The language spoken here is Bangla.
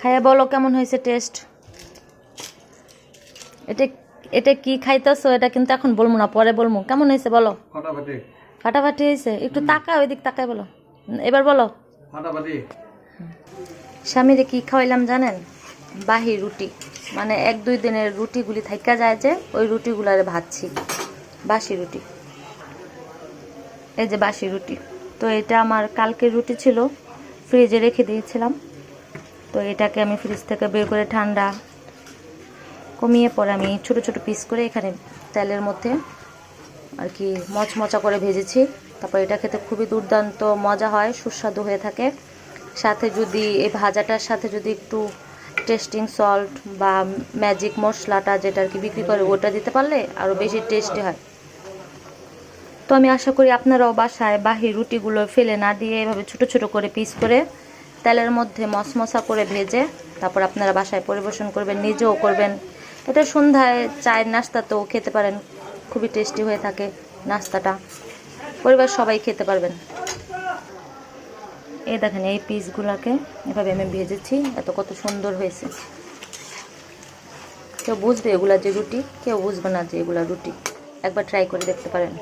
খাইয়া বলো কেমন হয়েছে টেস্ট। এটা এটা কি খাইতেছো? এটা কিন্তু এখন বলবো না, পরে বলবো। কেমন হয়েছে বলো। ফাটাফাটি হয়েছে। একটু তাকাও, ওইদিক তাকায় বলো। এবার বলো। স্বামীরে কি খাওয়াইলাম জানেন? বাহি রুটি, মানে 1-2 দিনের রুটিগুলি থাইকা যায় যে, ওই রুটিগুলারে ভাজছি, বাসি রুটি। এই যে বাসি রুটি। তো এটা আমার কালকের রুটি ছিল, ফ্রিজে রেখে দিয়েছিলাম। তো এটাকে আমি ফ্রিজ থেকে বের করে ঠান্ডা কমিয়ে পরে আমি ছোট ছোট পিস করে এখানে তেলের মধ্যে আর কি মচমচা করে ভেজেছি। তারপর এটা খেতে খুবই দুর্দান্ত মজা হয়, সুস্বাদু হয়ে থাকে। সাথে যদি এই ভাজাটার সাথে যদি একটু টেস্টিং সল্ট বা ম্যাজিক মশলাটা যেটা আর কি বিক্রি করে, ওটা দিতে পারলে আরও বেশি টেস্টি হয়। তো আমি আশা করি আপনারাও বাসায় বাহির রুটিগুলো ফেলে না দিয়ে এভাবে ছোট ছোট করে পিস করে তেলের মধ্যে মশমশা করে ভেজে তারপর আপনারা বাসায় পরিবেশন করবেন, নিজেও করবেন। এটা সন্ধ্যায় চায়ের নাস্তাতেও খেতে পারেন, খুবই টেস্টি হয়ে থাকে নাস্তাটা, পরিবার সবাই খেতে পারবেন। এই দেখেন এই পিসগুলোকে এভাবে আমি ভেজেছি, এত কত সুন্দর হয়েছে। কেউ বুঝবে এগুলা যে রুটি, কেউ বুঝবে না যে এগুলা রুটি। একবার ট্রাই করে দেখতে পারেন।